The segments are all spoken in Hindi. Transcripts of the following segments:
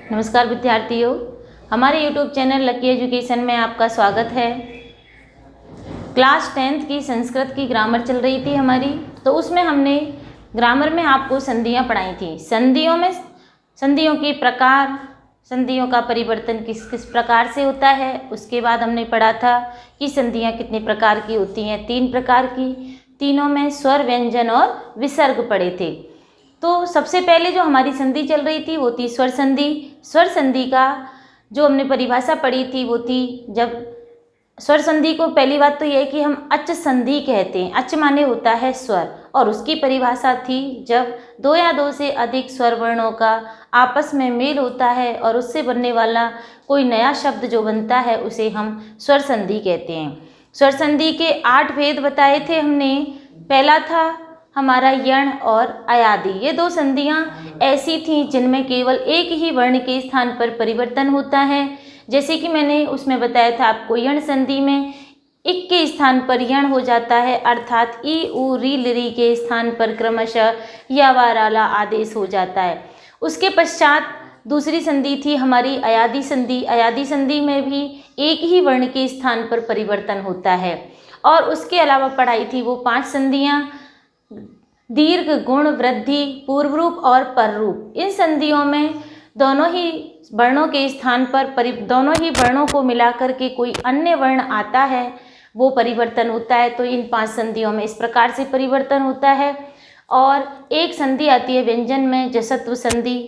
नमस्कार विद्यार्थियों, हमारे YouTube चैनल लकी एजुकेशन में आपका स्वागत है। क्लास 10th की संस्कृत की ग्रामर चल रही थी हमारी, तो उसमें हमने ग्रामर में आपको संधियाँ पढ़ाई थी। संधियों में संधियों के प्रकार, संधियों का परिवर्तन किस किस प्रकार से होता है। उसके बाद हमने पढ़ा था कि संधियाँ कितने प्रकार की होती हैं, 3 प्रकार की। तीनों में स्वर, व्यंजन और विसर्ग पढ़े थे। तो सबसे पहले जो हमारी संधि चल रही थी वो थी स्वर संधि। स्वर संधि का जो हमने परिभाषा पढ़ी थी वो थी, जब स्वर संधि को पहली बात तो यह है कि हम अच संधि कहते हैं। अच माने होता है स्वर, और उसकी परिभाषा थी जब 2 या 2 से अधिक स्वर वर्णों का आपस में मेल होता है और उससे बनने वाला कोई नया शब्द जो बनता है उसे हम स्वर संधि कहते हैं। स्वर संधि के 8 भेद बताए थे हमने। पहला था हमारा यण और अयादि। ये 2 संधियाँ ऐसी थीं जिनमें केवल एक ही वर्ण के स्थान पर परिवर्तन होता है। जैसे कि मैंने उसमें बताया था आपको, यण संधि में इक के स्थान पर यण हो जाता है, अर्थात ई उ री लिरी के स्थान पर क्रमशः या वाराला आदेश हो जाता है। उसके पश्चात दूसरी संधि थी हमारी अयादि संधि। अयादि संधि में भी एक ही वर्ण के स्थान पर परिवर्तन होता है। और उसके अलावा पढ़ाई थी वो 5 संधियाँ, दीर्घ, गुण, वृद्धि, पूर्व रूप और पर रूप। इन संधियों में दोनों ही वर्णों के स्थान पर दोनों ही वर्णों को मिलाकर के कोई अन्य वर्ण आता है, वो परिवर्तन होता है। तो इन 5 संधियों में इस प्रकार से परिवर्तन होता है। और एक संधि आती है व्यंजन में, जसत्व संधि,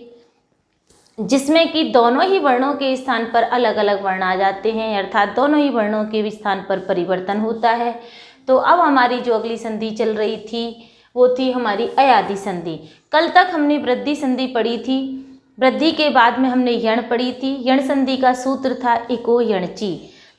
जिसमें कि दोनों ही वर्णों के स्थान पर अलग अलग वर्ण आ जाते हैं, अर्थात दोनों ही वर्णों के स्थान पर परिवर्तन होता है। तो अब हमारी जो अगली संधि चल रही थी वो थी हमारी अयादि संधि। कल तक हमने वृद्धि संधि पढ़ी थी। वृद्धि के बाद में हमने यण पढ़ी थी। यण संधि का सूत्र था इको यणची।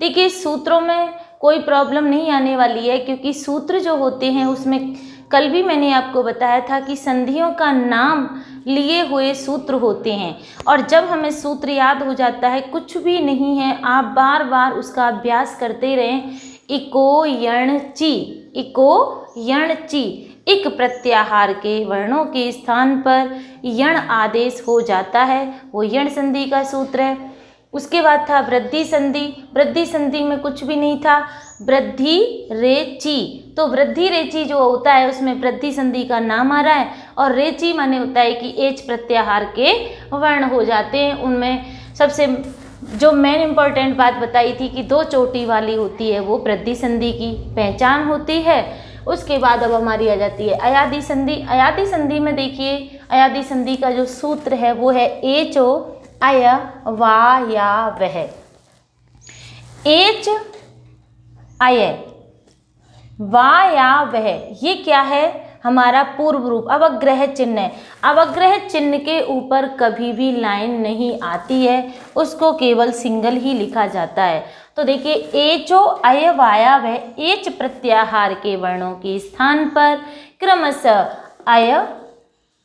देखिए, सूत्रों में कोई प्रॉब्लम नहीं आने वाली है, क्योंकि सूत्र जो होते हैं उसमें कल भी मैंने आपको बताया था कि संधियों का नाम लिए हुए सूत्र होते हैं, और जब हमें सूत्र याद हो जाता है, कुछ भी नहीं है, आप बार बार उसका अभ्यास करते रहें। इको यणची, इको यणची, इक प्रत्याहार के वर्णों के स्थान पर यण आदेश हो जाता है, वो यण संधि का सूत्र है। उसके बाद था वृद्धि संधि। वृद्धि संधि में कुछ भी नहीं था, वृद्धि रेची। तो वृद्धि रेची जो होता है उसमें वृद्धि संधि का नाम आ रहा है, और रेची माने होता है कि एच प्रत्याहार के वर्ण हो जाते हैं। उनमें सबसे जो मेन इम्पोर्टेंट बात बताई थी कि 2 चोटी वाली होती है, वो वृद्धि संधि की पहचान होती है। उसके बाद अब हमारी आ जाती है अयादि संधि। अयादि संधि में देखिए, अयादि संधि का जो सूत्र है वो है एचो अय वा या वह। एच अय वा या वह, ये क्या है? हमारा पूर्व रूप अवग्रह चिन्ह है। अवग्रह चिन्ह के ऊपर कभी भी लाइन नहीं आती है, उसको केवल सिंगल ही लिखा जाता है। तो देखिए, एचो अय वाया वह, एच प्रत्याहार के वर्णों के स्थान पर क्रमशः अय,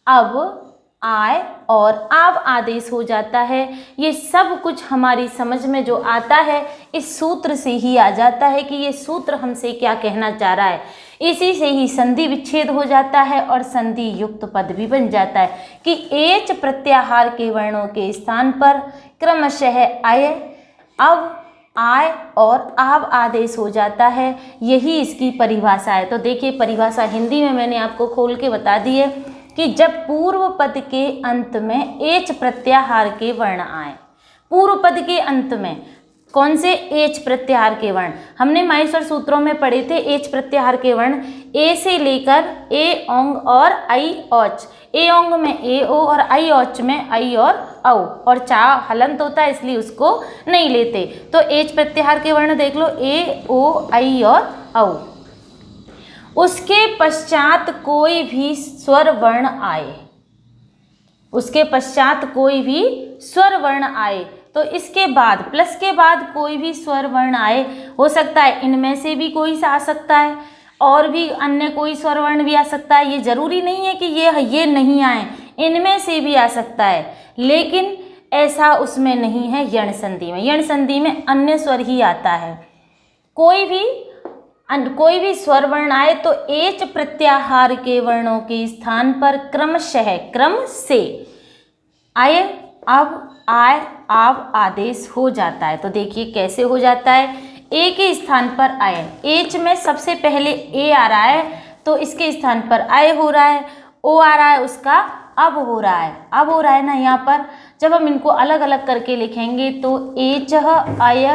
अब, आय और आव आदेश हो जाता है। ये सब कुछ हमारी समझ में जो आता है इस सूत्र से ही आ जाता है कि ये सूत्र हमसे क्या कहना चाह रहा है। इसी से ही संधि विच्छेद हो जाता है और संधि युक्त पद भी बन जाता है कि एच प्रत्याहार के वर्णों के स्थान पर क्रमशः अय, अब, आय और आव आदेश हो जाता है। यही इसकी परिभाषा है। तो देखिए, परिभाषा हिंदी में मैंने आपको खोल के बता दी है कि जब पूर्व पद के अंत में एच प्रत्याहार के वर्ण आए। पूर्व पद के अंत में कौन से? एच प्रत्याहार के वर्ण। हमने माहेश्वर सूत्रों में पढ़े थे एच प्रत्याहार के वर्ण, ए से लेकर ए ओंग और आई औच। ए ओंग में ए ओ और आई औच में आई और औ, और चा हलंत होता है इसलिए उसको नहीं लेते। तो एच प्रत्याहार के वर्ण देख लो, ए ओ आई और औ। उसके पश्चात कोई भी स्वर वर्ण आए, उसके पश्चात कोई भी स्वर वर्ण आए, तो इसके बाद प्लस के बाद कोई भी स्वर वर्ण आए, हो सकता है इनमें से भी कोई सा आ सकता है, और भी अन्य कोई स्वर वर्ण भी आ सकता है। ये जरूरी नहीं है कि ये नहीं आए, इनमें से भी आ सकता है, लेकिन ऐसा उसमें नहीं है यण संधि में। यण संधि में अन्य स्वर ही आता है। कोई भी स्वर वर्ण आए तो एच प्रत्याहार के वर्णों के स्थान पर क्रमशः, क्रम से, अय, अब आय आव आदेश हो जाता है। तो देखिए कैसे हो जाता है, ए के स्थान पर आय, एच में सबसे पहले ए आ रहा है तो इसके स्थान पर आय हो रहा है, ओ आ रहा है उसका अब हो रहा है, अब हो रहा है ना यहाँ पर। जब हम इनको अलग अलग करके लिखेंगे तो एच आय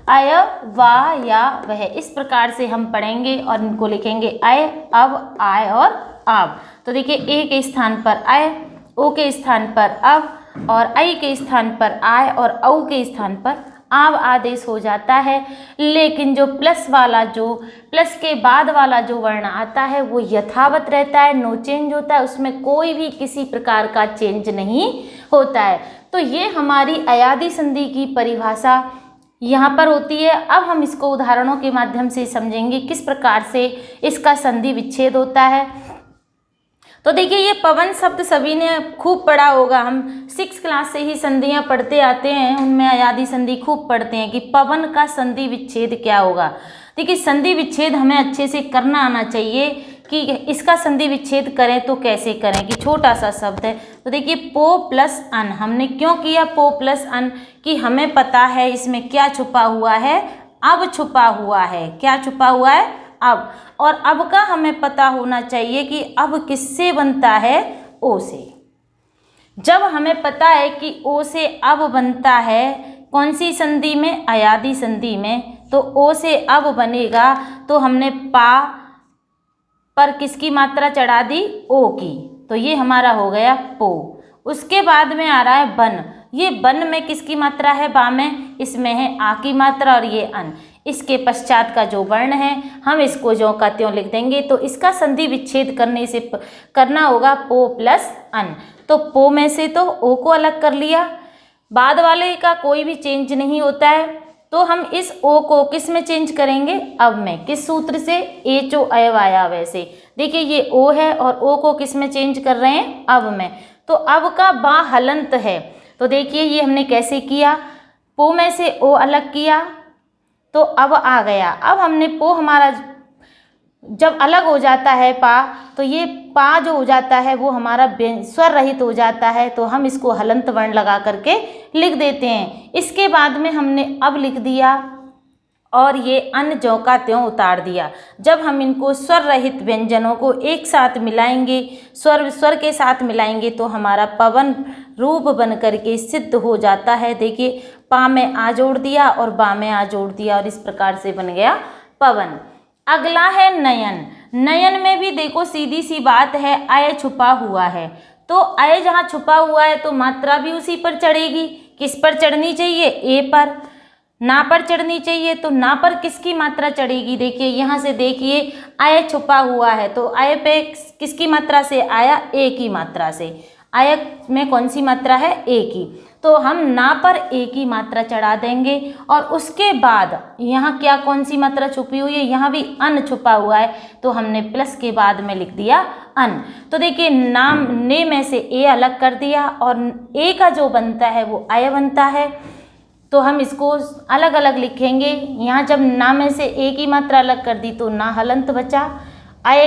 आय वा या वह, इस प्रकार से हम पढ़ेंगे और इनको लिखेंगे आय अब आय और आव। तो देखिए ए के स्थान पर आय, ओ के स्थान पर अब और आई के स्थान पर आय और औ के स्थान पर आव आदेश हो जाता है। लेकिन जो प्लस वाला, जो प्लस के बाद वाला जो वर्ण आता है वो यथावत रहता है, नो चेंज होता है, उसमें कोई भी किसी प्रकार का चेंज नहीं होता है। तो ये हमारी अयादी संधि की परिभाषा यहाँ पर होती है। अब हम इसको उदाहरणों के माध्यम से समझेंगे किस प्रकार से इसका संधि विच्छेद होता है। तो देखिए ये पवन शब्द सभी ने खूब पढ़ा होगा, हम 6 क्लास से ही संधियाँ पढ़ते आते हैं, उनमें अयादी संधि खूब पढ़ते हैं कि पवन का संधि विच्छेद क्या होगा। देखिए संधि विच्छेद हमें अच्छे से करना आना चाहिए कि इसका संधि विच्छेद करें तो कैसे करें, कि छोटा सा शब्द है। तो देखिए पो प्लस अन, हमने क्यों किया पो प्लस अन, कि हमें पता है इसमें क्या छुपा हुआ है, अब छुपा हुआ है, क्या छुपा हुआ है अब, और अब का हमें पता होना चाहिए कि अब किससे बनता है, ओ से। जब हमें पता है कि ओ से अब बनता है कौन सी संधि में, अयादी संधि में, तो ओ से अब बनेगा तो हमने पा पर किसकी मात्रा चढ़ा दी, ओ की, तो ये हमारा हो गया पो। उसके बाद में आ रहा है बन, ये बन में किसकी मात्रा है, बा में, इसमें है आ की मात्रा और ये अन। इसके पश्चात का जो वर्ण है हम इसको ज्यों का त्यों लिख देंगे। तो इसका संधि विच्छेद करने से करना होगा पो प्लस अन। तो पो में से तो ओ को अलग कर लिया, बाद वाले का कोई भी चेंज नहीं होता है, तो हम इस ओ को किस में चेंज करेंगे, अब में। किस सूत्र से, एच ओ अयव आया वैसे। देखिए ये ओ है और ओ को किस में चेंज कर रहे हैं, अब में। तो अब का बा हलंत है, तो देखिए ये हमने कैसे किया, पो में से ओ अलग किया तो अब आ गया। अब हमने पो हमारा जब अलग हो जाता है पा, तो ये पा जो हो जाता है वो हमारा स्वर रहित हो जाता है, तो हम इसको हलंत वर्ण लगा करके लिख देते हैं। इसके बाद में हमने अब लिख दिया और ये अन ज्यों का त्यों उतार दिया। जब हम इनको स्वर रहित व्यंजनों को एक साथ मिलाएंगे, स्वर के साथ मिलाएंगे, तो हमारा पवन रूप बन करके सिद्ध हो जाता है। देखिए पा में आ जोड़ दिया और बा में आ जोड़ दिया और इस प्रकार से बन गया पवन। अगला है नयन। नयन में भी देखो सीधी सी बात है, अय छुपा हुआ है, तो अय जहाँ छुपा हुआ है तो मात्रा भी उसी पर चढ़ेगी। किस पर चढ़नी चाहिए, ए पर। ना पर चढ़नी चाहिए, तो ना पर किसकी मात्रा चढ़ेगी, देखिए यहाँ से देखिए अय छुपा हुआ है तो अय पे किसकी मात्रा से आया, ए की मात्रा से। अय में कौन सी मात्रा है, ए की, तो हम ना पर ए की मात्रा चढ़ा देंगे। और उसके बाद यहाँ क्या कौन सी मात्रा छुपी हुई है, यहाँ भी अन छुपा हुआ है, तो हमने प्लस के बाद में लिख दिया अन। तो देखिए नाम ने में से ए अलग कर दिया और ए का जो बनता है वो अय बनता है, तो हम इसको अलग अलग लिखेंगे। यहाँ जब ना में से ए की मात्रा अलग कर दी तो ना हलंत बचा, अय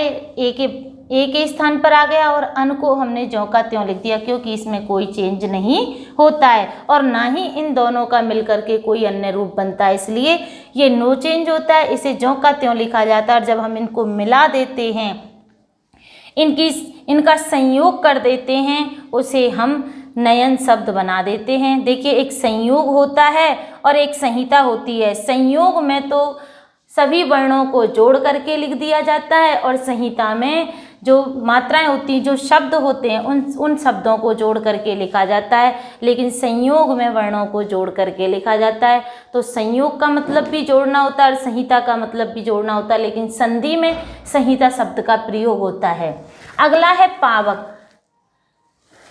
ए के स्थान पर आ गया और अन को हमने ज्यों का त्यों लिख दिया, क्योंकि इसमें कोई चेंज नहीं होता है और ना ही इन दोनों का मिलकर के कोई अन्य रूप बनता है, इसलिए ये नो चेंज होता है, इसे ज्यों का त्यों लिखा जाता है। और जब हम इनको मिला देते हैं, इनका संयोग कर देते हैं, उसे हम नयन शब्द बना देते हैं। देखिए एक संयोग होता है और एक संहिता होती है। संयोग में तो सभी वर्णों को जोड़ करके लिख दिया जाता है और संहिता में जो मात्राएं होती हैं, जो शब्द होते हैं, उन शब्दों को जोड़ करके लिखा जाता है। लेकिन संयोग में वर्णों को जोड़ करके लिखा जाता है। तो संयोग का मतलब भी जोड़ना होता है और संहिता का मतलब भी जोड़ना होता है, लेकिन संधि में संहिता शब्द का प्रयोग होता है। अगला है पावक।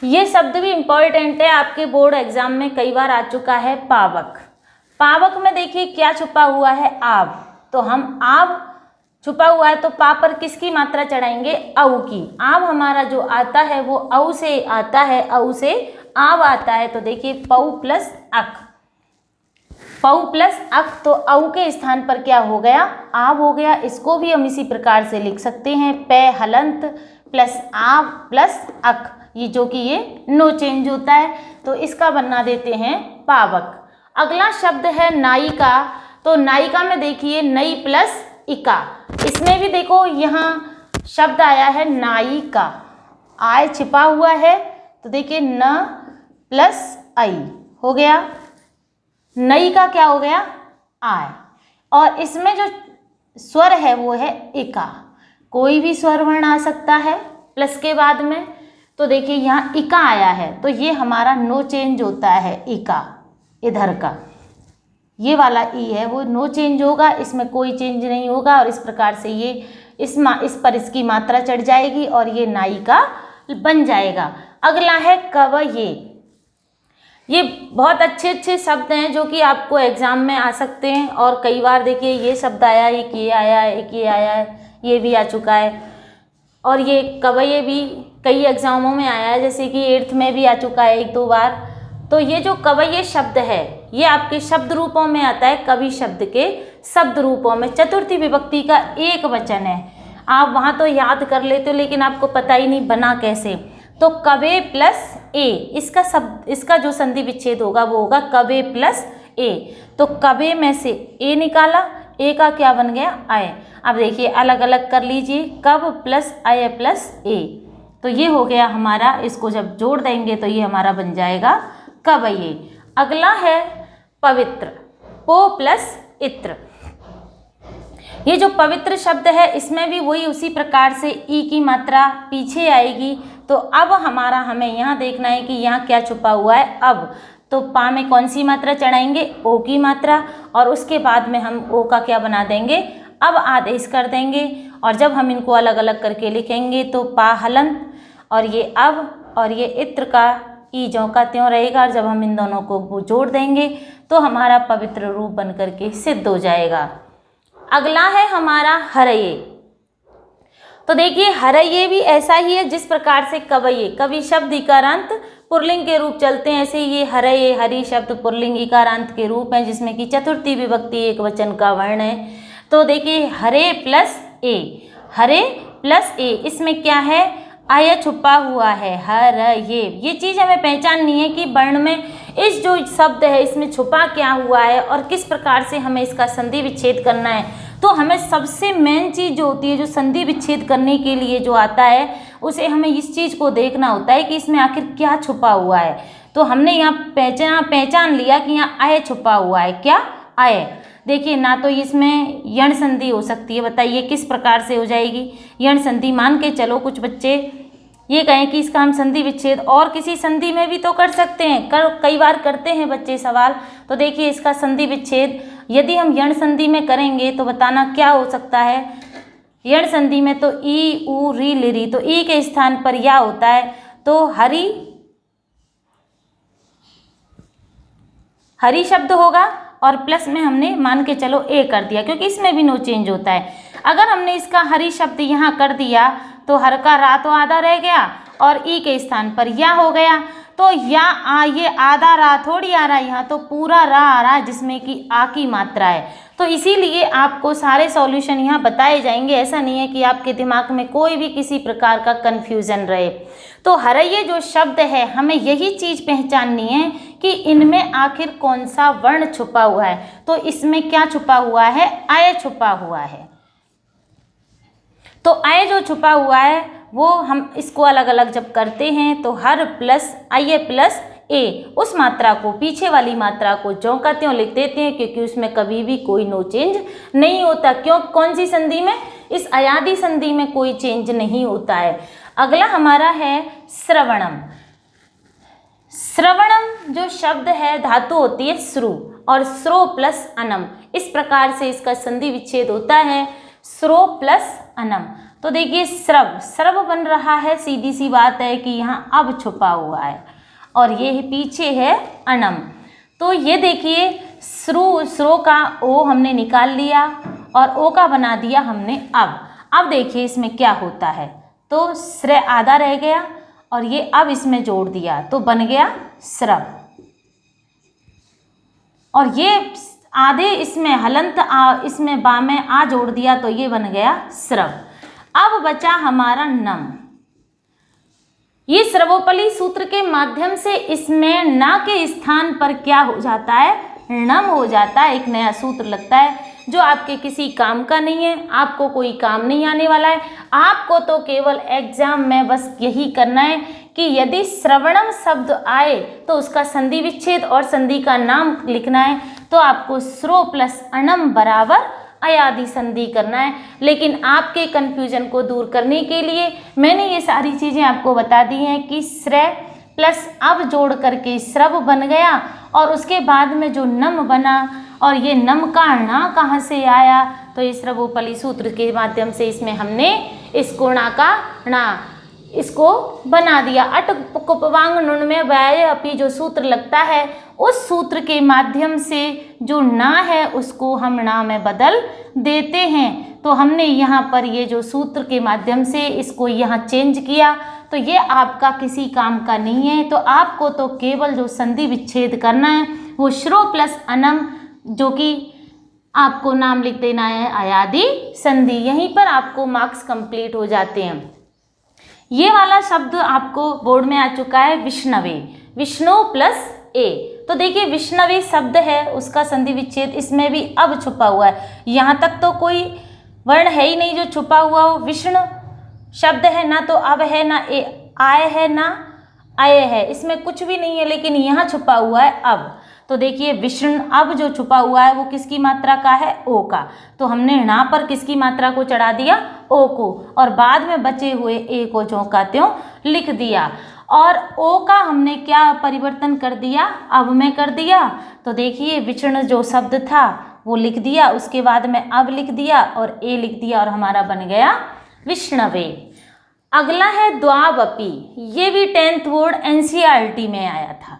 ये शब्द भी इम्पोर्टेंट है, आपके बोर्ड एग्जाम में कई बार आ चुका है पावक। पावक में देखिए क्या छुपा हुआ है, आव, तो हम आव छुपा हुआ है तो पा पर किसकी मात्रा चढ़ाएंगे, औ की। आव हमारा जो आता है वो औ से आता है, औ से आव आता है, तो देखिए पौ प्लस अक, पौ प्लस अक, तो औ के स्थान पर क्या हो गया, आव हो गया। इसको भी हम इसी प्रकार से लिख सकते हैं, पे हलंत प्लस आव प्लस अक, ये जो कि ये नो चेंज होता है, तो इसका बना देते हैं पावक। अगला शब्द है नायिका। तो नायिका में देखिए नई प्लस इका, इसमें भी देखो यहाँ शब्द आया है नायिका, आय छिपा हुआ है, तो देखिए न प्लस आई हो गया, नई का क्या हो गया आय, और इसमें जो स्वर है वो है इका। कोई भी स्वर वर्ण आ सकता है प्लस के बाद में, तो देखिए यहाँ इका आया है, तो ये हमारा नो चेंज होता है इका, इधर का ये वाला ई है वो नो चेंज होगा, इसमें कोई चेंज नहीं होगा, और इस प्रकार से ये इस पर इसकी मात्रा चढ़ जाएगी और ये नायिका बन जाएगा। अगला है कवये। ये बहुत अच्छे अच्छे शब्द हैं जो कि आपको एग्जाम में आ सकते हैं, और कई बार देखिए ये शब्द आया, एक ये आया, एक ये आया है, ये भी आ चुका है, और ये कवये भी कई एग्जामों में आया है, जैसे कि 8th में भी आ चुका है 1-2 बार। तो ये जो कवये शब्द है ये आपके शब्द रूपों में आता है, कवि शब्द के शब्द रूपों में, चतुर्थी विभक्ति का एक वचन है। आप वहाँ तो याद कर लेते हो लेकिन आपको पता ही नहीं बना कैसे। तो कवे प्लस ए, इसका जो संधि विच्छेद होगा वो होगा कवे प्लस ए। तो कवे में से ए निकाला, ए का क्या बन गया आय। अब देखिए अलग अलग कर लीजिए, कव प्लस आय प्लस ए, तो ये हो गया हमारा, इसको जब जोड़ देंगे तो ये हमारा बन जाएगा कवये। अगला है पवित्र, पो प्लस इत्र। ये जो पवित्र शब्द है इसमें भी वही उसी प्रकार से ई की मात्रा पीछे आएगी। तो अब हमें यहाँ देखना है कि यहाँ क्या छुपा हुआ है। अब तो पा में कौन सी मात्रा चढ़ाएंगे, ओ की मात्रा, और उसके बाद में हम ओ का क्या बना देंगे, अब आदेश कर देंगे। और जब हम इनको अलग अलग करके लिखेंगे तो पा हलंत, और ये अब, और ये इत्र का ई ज्यों का त्यों रहेगा, और जब हम इन दोनों को जोड़ देंगे तो हमारा पवित्र रूप बन करके सिद्ध हो जाएगा। अगला है हमारा हरये। तो देखिए हरये भी ऐसा ही है जिस प्रकार से कवये, कवि शब्द इकारांत पुल्लिंग के रूप चलते हैं, ऐसे ये हरये, हरि शब्द पुल्लिंग इकारांत के रूप हैं, जिसमें कि चतुर्थी विभक्ति एक वचन का वर्ण है। तो देखिए हरे प्लस ए, हरे प्लस ए, इसमें क्या है आय छुपा हुआ है, हर ये चीज़ हमें पहचाननी है कि वर्ण में इस जो शब्द है इसमें छुपा क्या हुआ है और किस प्रकार से हमें इसका संधि विच्छेद करना है। तो हमें सबसे मेन चीज़ जो होती है, जो संधि विच्छेद करने के लिए जो आता है, उसे हमें इस चीज़ को देखना होता है कि इसमें आखिर क्या छुपा हुआ है। तो हमने यहाँ पहचान लिया कि यहाँ आय छुपा हुआ है, क्या आय। देखिए ना तो इसमें यण संधि हो सकती है, बताइए किस प्रकार से हो जाएगी यण संधि। मान के चलो कुछ बच्चे ये कहें कि इसका हम संधि विच्छेद और किसी संधि में भी तो कर सकते हैं, कई बार करते हैं बच्चे सवाल। तो देखिए इसका संधि विच्छेद यदि हम यण संधि में करेंगे तो बताना क्या हो सकता है। यण संधि में तो ई उ री लिरी, तो ई के स्थान पर या होता है, तो हरि शब्द होगा, और प्लस में हमने मान के चलो ए कर दिया क्योंकि इसमें भी नो चेंज होता है। अगर हमने इसका हरि शब्द यहाँ कर दिया तो हर का रा तो आधा रह गया और ई के स्थान पर या हो गया। तो या ये आधा रा थोड़ी आ रहा है, यहाँ तो पूरा रा आ रहा है जिसमें कि आ की मात्रा है। तो इसीलिए आपको सारे सॉल्यूशन यहाँ बताए जाएंगे, ऐसा नहीं है कि आपके दिमाग में कोई भी किसी प्रकार का कन्फ्यूज़न रहे। तो हरये जो शब्द है हमें यही चीज़ पहचाननी है कि इनमें आखिर कौन सा वर्ण छुपा हुआ है। तो इसमें क्या छुपा हुआ है, आय छुपा हुआ है। तो आय जो छुपा हुआ है वो हम इसको अलग अलग जब करते हैं तो हर प्लस आय प्लस ए, उस मात्रा को, पीछे वाली मात्रा को ज्यों का त्यों लिख देते हैं क्योंकि उसमें कभी भी कोई नो चेंज नहीं होता। क्यों, कौन सी संधि में, इस अयादि संधि में कोई चेंज नहीं होता है। अगला हमारा है श्रवणम। श्रवणम जो शब्द है धातु होती है श्रु, और श्रो प्लस अनम, इस प्रकार से इसका संधि विच्छेद होता है, श्रो प्लस अनम। तो देखिए श्रव बन रहा है, सीधी सी बात है कि यहाँ अब छुपा हुआ है, और ये पीछे है अनम। तो ये देखिए श्रो का ओ हमने निकाल लिया और ओ का बना दिया हमने अब देखिए इसमें क्या होता है। तो श्र आधा रह गया और ये अब इसमें जोड़ दिया तो बन गया श्रव, और ये आधे इसमें हलंत इसमें बा में आ जोड़ दिया तो ये बन गया श्रव। अब बचा हमारा नम। ये सर्वोपरि सूत्र के माध्यम से इसमें ना के स्थान पर क्या हो जाता है, णम हो जाता है। एक नया सूत्र लगता है जो आपके किसी काम का नहीं है, आपको कोई काम नहीं आने वाला है। आपको तो केवल एग्जाम में बस यही करना है कि यदि श्रवणम शब्द आए तो उसका संधि विच्छेद और संधि का नाम लिखना है। तो आपको श्रो प्लस अणम बराबर अयादि संधि करना है। लेकिन आपके कन्फ्यूजन को दूर करने के लिए मैंने ये सारी चीज़ें आपको बता दी हैं कि श्रय प्लस अब जोड़ करके श्रव बन गया और उसके बाद में जो नम बना, और ये नम का णा कहाँ से आया, तो इस सर्वोपरि सूत्र के माध्यम से इसमें हमने इस कोणा का णा इसको बना दिया। अट कुपवांग नुन में व्याय अपी जो सूत्र लगता है, उस सूत्र के माध्यम से जो ना है उसको हम णा में बदल देते हैं। तो हमने यहाँ पर ये जो सूत्र के माध्यम से इसको यहाँ चेंज किया, तो ये आपका किसी काम का नहीं है। तो आपको तो केवल जो संधि विच्छेद करना है वो श्रो प्लस अनम, जो कि आपको नाम लिख देना है अयादि संधि। यहीं पर आपको मार्क्स कंप्लीट हो जाते हैं। ये वाला शब्द आपको बोर्ड में आ चुका है विष्णवे, विष्णु प्लस ए। तो देखिए विष्णवे शब्द है, उसका संधि विच्छेद इसमें भी अब छुपा हुआ है। यहाँ तक तो कोई वर्ण है ही नहीं जो छुपा हुआ हो। विष्णु शब्द है, ना तो अब है ना ए आय है ना आय है, इसमें कुछ भी नहीं है, लेकिन यहाँ छुपा हुआ है अब। तो देखिए विष्णु अब जो छुपा हुआ है वो किसकी मात्रा का है, ओ का। तो हमने णा पर किसकी मात्रा को चढ़ा दिया, ओ को, और बाद में बचे हुए ए को ज्यों का त्यों लिख दिया। और ओ का हमने क्या परिवर्तन कर दिया, अब में कर दिया। तो देखिए विष्णु जो शब्द था वो लिख दिया, उसके बाद में अब लिख दिया और ए लिख दिया और हमारा बन गया विष्णवे। अगला है द्वावपी। ये भी 10th बोर्ड NCERT में आया था।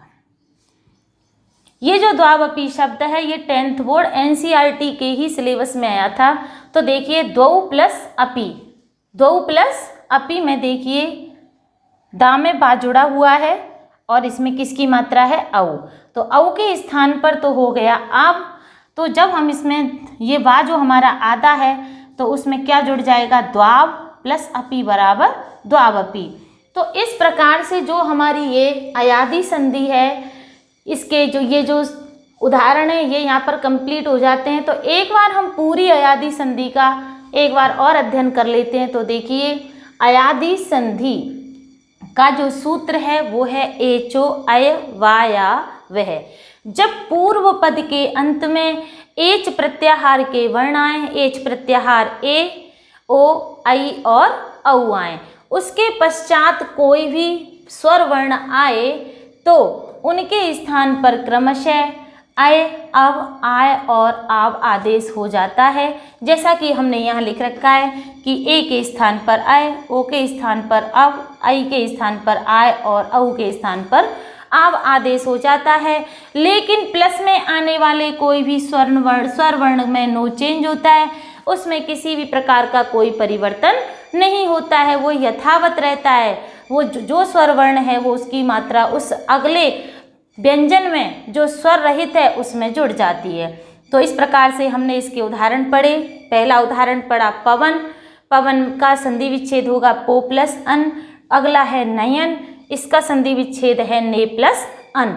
ये जो द्वावपी शब्द है ये 10th बोर्ड NCERT के ही सिलेबस में आया था। तो देखिए द्वौ प्लस अपी, द्वौ प्लस अपी में देखिए दा में बा जुड़ा हुआ है और इसमें किसकी मात्रा है, औ। तो औ के स्थान पर तो हो गया अब। तो जब हम इसमें ये बा जो हमारा आधा है तो उसमें क्या जुड़ जाएगा, द्वाव प्लस अपी बराबर द्वावपी। तो इस प्रकार से जो हमारी ये अयादि संधि है, इसके जो ये जो उदाहरण है ये यहाँ पर कंप्लीट हो जाते हैं। तो एक बार हम पूरी अयादि संधि का एक बार और अध्ययन कर लेते हैं। तो देखिए अयादि संधि का जो सूत्र है वो है एचो अय वाया वह। जब पूर्व पद के अंत में एच प्रत्याहार के वर्ण आए, एच प्रत्याहार ए ओ आई और औ आए, उसके पश्चात कोई भी स्वर वर्ण आए तो उनके स्थान पर क्रमशः अय अव आय और आव आदेश हो जाता है। जैसा कि हमने यहाँ लिख रखा है कि ए के स्थान पर अय, ओ के स्थान पर अव, आई के स्थान पर आय और औ के स्थान पर आव आदेश हो जाता है। लेकिन प्लस में आने वाले कोई भी स्वर वर्ण में नो चेंज होता है, उसमें किसी भी प्रकार का कोई परिवर्तन नहीं होता है, वो यथावत रहता है। वो जो स्वर वर्ण है वो उसकी मात्रा उस अगले व्यंजन में जो स्वर रहित है उसमें जुड़ जाती है। तो इस प्रकार से हमने इसके उदाहरण पढ़े। पहला उदाहरण पढ़ा पवन, पवन का संधि विच्छेद होगा पो प्लस अन। अगला है नयन, इसका संधि विच्छेद है ने प्लस अन।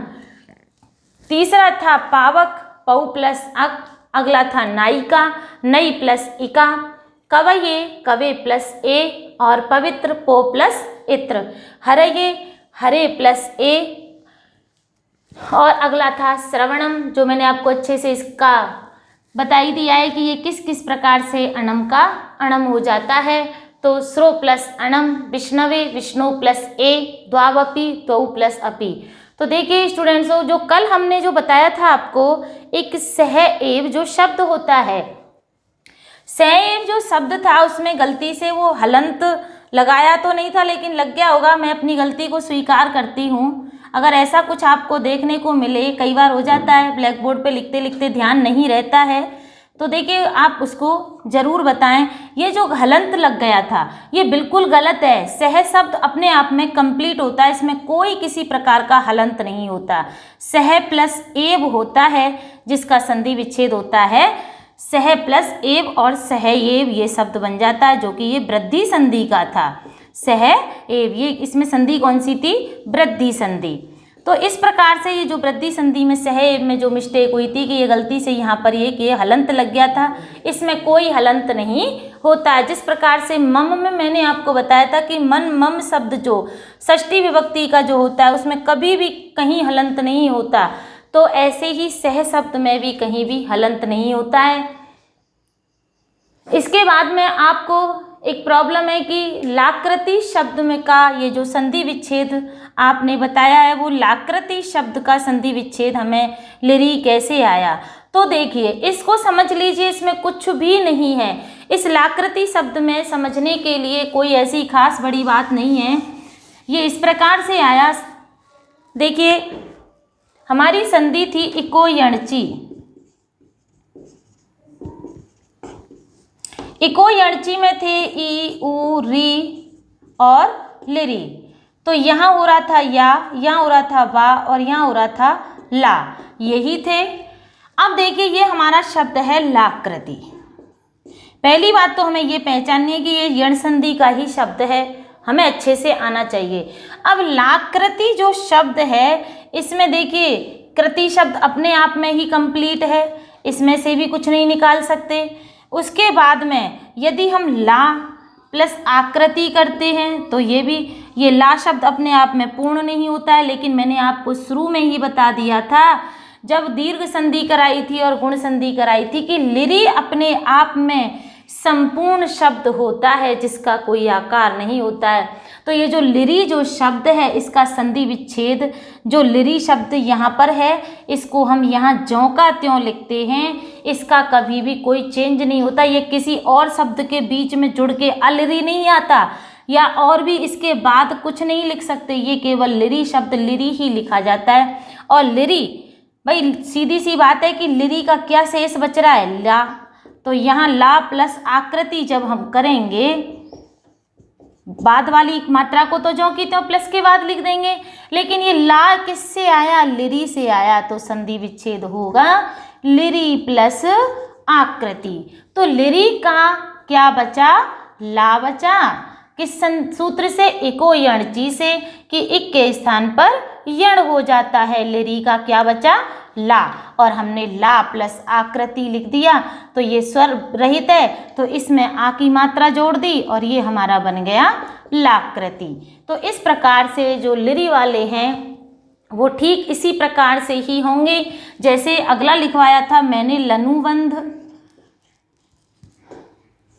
तीसरा था पावक, पौ प्लस अक। अगला था नायिका, नई प्लस इका। कवये, कवे प्लस ए और पवित्र पो प्लस इत्र। हरये, हरे प्लस ए। और अगला था श्रवणम, जो मैंने आपको अच्छे से इसका बताई दिया है कि ये किस किस प्रकार से अणम का अणम हो जाता है। तो श्रो प्लस अणम, विष्णवे, विष्णु प्लस ए, द्वावपी, द्वौ प्लस अपी। तो देखिए स्टूडेंट्स, जो कल हमने जो बताया था आपको, एक सह एव जो शब्द होता है, सह एव जो शब्द था उसमें गलती से वो हलंत लगाया तो नहीं था, लेकिन लग गया होगा। मैं अपनी गलती को स्वीकार करती हूँ। अगर ऐसा कुछ आपको देखने को मिले, कई बार हो जाता है ब्लैक बोर्ड पे लिखते लिखते ध्यान नहीं रहता है, तो देखिए आप उसको ज़रूर बताएं। ये जो हलंत लग गया था ये बिल्कुल गलत है। सह शब्द अपने आप में कंप्लीट होता है, इसमें कोई किसी प्रकार का हलंत नहीं होता। सह प्लस एव होता है जिसका संधि विच्छेद होता है सह प्लस एव, और सह एव ये शब्द बन जाता है जो कि ये वृद्धि संधि का था। सह एव, ये इसमें संधि कौन सी थी? वृद्धि संधि। तो इस प्रकार से ये जो वृद्धि संधि में सह एव में जो मिस्टेक हुई थी कि ये गलती से यहाँ पर ये कि हलंत लग गया था, इसमें कोई हलंत नहीं होता है। जिस प्रकार से मम में मैंने आपको बताया था कि मन मम शब्द जो षष्ठी विभक्ति का जो होता है उसमें कभी भी कहीं हलंत नहीं होता, तो ऐसे ही सह शब्द में भी कहीं भी हलंत नहीं होता है। इसके बाद में आपको एक प्रॉब्लम है कि लाकृति शब्द में का ये जो संधि विच्छेद आपने बताया है, वो लाकृति शब्द का संधि विच्छेद हमें लिरी कैसे आया? तो देखिए इसको समझ लीजिए, इसमें कुछ भी नहीं है। इस लाकृति शब्द में समझने के लिए कोई ऐसी खास बड़ी बात नहीं है। ये इस प्रकार से आया, देखिए हमारी संधि थी इको यणची। इको यणची में थे ई उ री और लिरी, तो यहाँ हो रहा था या, यहाँ हो रहा था वा और यहाँ हो रहा था ला, यही थे। अब देखिए ये हमारा शब्द है लाकृति। पहली बात तो हमें ये पहचाननी है कि ये यण संधि का ही शब्द है, हमें अच्छे से आना चाहिए। अब लाकृति जो शब्द है इसमें देखिए कृति शब्द अपने आप में ही कंप्लीट है, इसमें से भी कुछ नहीं निकाल सकते। उसके बाद में यदि हम ला प्लस आकृति करते हैं तो ये ला शब्द अपने आप में पूर्ण नहीं होता है, लेकिन मैंने आपको शुरू में ही बता दिया था जब दीर्घ संधि कराई थी और गुण संधि कराई थी कि लिरी अपने आप में संपूर्ण शब्द होता है जिसका कोई आकार नहीं होता है। तो ये जो लिरी जो शब्द है इसका संधि विच्छेद जो लिरी शब्द यहाँ पर है इसको हम यहाँ ज्यों का त्यों लिखते हैं, इसका कभी भी कोई चेंज नहीं होता। ये किसी और शब्द के बीच में जुड़ के अलिरी नहीं आता या और भी इसके बाद कुछ नहीं लिख सकते, ये केवल लिरी शब्द लिरी ही लिखा जाता है। और लिरी भाई सीधी सी बात है कि लिरी का क्या शेष बच रहा है? ला। तो यहाँ ला प्लस आकृति जब हम करेंगे बाद वाली मात्रा को तो ज्यों की त्यों प्लस के बाद लिख देंगे, लेकिन ये ला किससे आया? लिरी से आया, तो संधि विच्छेद होगा लिरी प्लस आकृति। तो लिरी का क्या बचा? ला बचा। किस सूत्र से? इको यणची से, कि इक के स्थान पर यण हो जाता है। लिरी का क्या बचा? ला, और हमने ला प्लस आकृति लिख दिया तो ये स्वर रहित है, तो इसमें आ की मात्रा जोड़ दी और ये हमारा बन गया लाकृति। तो इस प्रकार से जो लिरी वाले हैं वो ठीक इसी प्रकार से ही होंगे जैसे अगला लिखवाया था मैंने लनुबंध।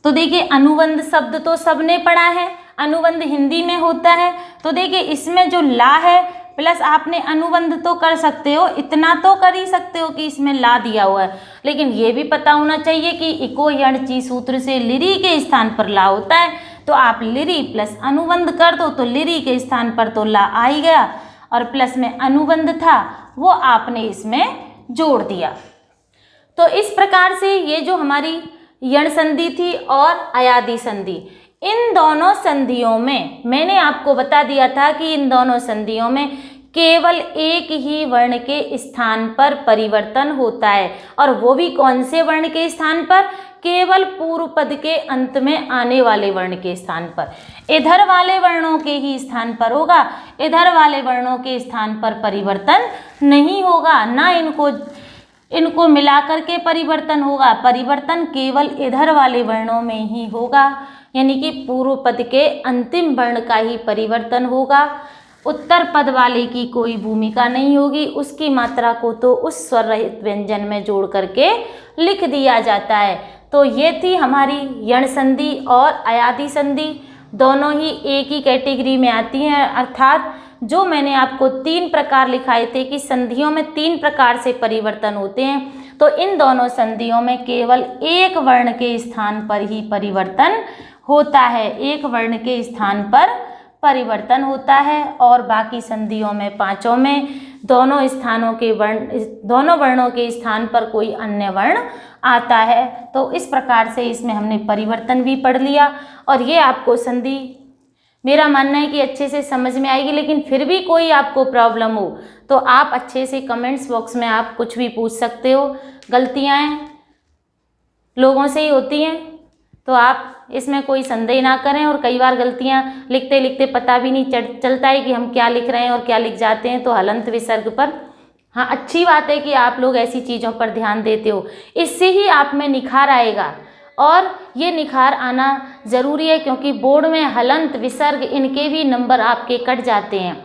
तो देखिए अनुबंध शब्द तो सबने पढ़ा है, अनुबंध हिंदी में होता है। तो देखिए इसमें जो ला है प्लस आपने अनुबंध तो कर सकते हो, इतना तो कर ही सकते हो कि इसमें ला दिया हुआ है, लेकिन ये भी पता होना चाहिए कि इको यणची सूत्र से लिरी के स्थान पर ला होता है। तो आप लिरी प्लस अनुबंध कर दो तो लिरी के स्थान पर तो ला आ ही गया और प्लस में अनुबंध था वो आपने इसमें जोड़ दिया। तो इस प्रकार से ये जो हमारी यण संधि थी और अयादि संधि, इन दोनों संधियों में मैंने आपको बता दिया था कि इन दोनों संधियों में केवल एक ही वर्ण के स्थान पर परिवर्तन होता है, और वो भी कौन से वर्ण के स्थान पर? केवल पूर्व पद के अंत में आने वाले वर्ण के स्थान पर। इधर वाले वर्णों के ही स्थान पर होगा, इधर वाले वर्णों के स्थान पर परिवर्तन नहीं होगा, ना इनको मिलाकर के परिवर्तन होगा। परिवर्तन केवल इधर वाले वर्णों में ही होगा, यानी कि पूर्व पद के अंतिम वर्ण का ही परिवर्तन होगा। उत्तर पद वाले की कोई भूमिका नहीं होगी, उसकी मात्रा को तो उस स्वर रहित व्यंजन में जोड़ करके लिख दिया जाता है। तो ये थी हमारी यण संधि और अयादि संधि, दोनों ही एक ही कैटेगरी में आती हैं। अर्थात जो मैंने आपको 3 प्रकार लिखाए थे कि संधियों में 3 प्रकार से परिवर्तन होते हैं, तो इन दोनों संधियों में केवल एक वर्ण के स्थान पर ही परिवर्तन होता है, एक वर्ण के स्थान पर परिवर्तन होता है, और बाकी संधियों में पांचों में दोनों वर्णों के स्थान पर कोई अन्य वर्ण आता है। तो इस प्रकार से इसमें हमने परिवर्तन भी पढ़ लिया, और ये आपको संधि मेरा मानना है कि अच्छे से समझ में आएगी। लेकिन फिर भी कोई आपको प्रॉब्लम हो तो आप अच्छे से कमेंट्स बॉक्स में आप कुछ भी पूछ सकते हो। गलतियाँ लोगों से ही होती हैं, तो आप इसमें कोई संदेह ना करें। और कई बार गलतियाँ लिखते लिखते पता भी नहीं चलता है कि हम क्या लिख रहे हैं और क्या लिख जाते हैं, तो हलंत विसर्ग पर। हाँ, अच्छी बात है कि आप लोग ऐसी चीज़ों पर ध्यान देते हो, इससे ही आप में निखार आएगा। और ये निखार आना ज़रूरी है, क्योंकि बोर्ड में हलंत विसर्ग इनके भी नंबर आपके कट जाते हैं।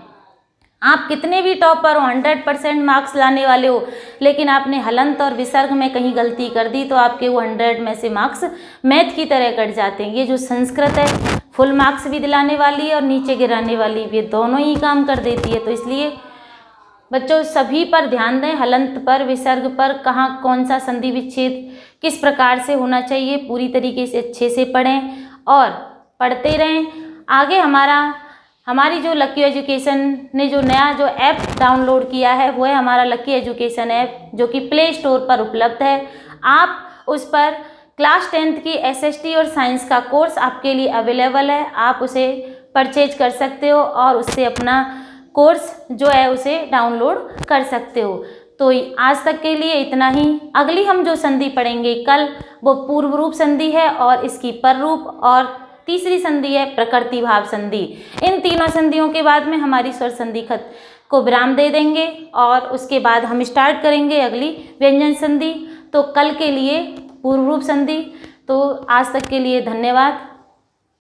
आप कितने भी टॉपर हो, 100% मार्क्स लाने वाले हो, लेकिन आपने हलंत और विसर्ग में कहीं गलती कर दी तो आपके वो 100 में से मार्क्स मैथ की तरह कट जाते हैं। ये जो संस्कृत है फुल मार्क्स भी दिलाने वाली है और नीचे गिराने वाली भी, दोनों ही काम कर देती है। तो इसलिए बच्चों सभी पर ध्यान दें, हलंत पर, विसर्ग पर, कहाँ कौन सा संधि विच्छेद किस प्रकार से होना चाहिए, पूरी तरीके से अच्छे से पढ़ें और पढ़ते रहें। आगे हमारी जो लकी एजुकेशन ने जो नया जो ऐप डाउनलोड किया है वो है हमारा लकी एजुकेशन ऐप, जो कि प्ले स्टोर पर उपलब्ध है। आप उस पर क्लास 10th की SST और साइंस का कोर्स आपके लिए अवेलेबल है, आप उसे परचेज कर सकते हो और उससे अपना कोर्स जो है उसे डाउनलोड कर सकते हो। तो आज तक के लिए इतना ही। अगली हम जो संधि पढ़ेंगे कल, वो पूर्व रूप संधि है और इसकी पर रूप, और तीसरी संधि है प्रकृति भाव संधि। इन तीनों संधियों के बाद में हमारी स्वर संधि खत को विराम दे देंगे और उसके बाद हम स्टार्ट करेंगे अगली व्यंजन संधि। तो कल के लिए पूर्व रूप संधि। तो आज तक के लिए धन्यवाद।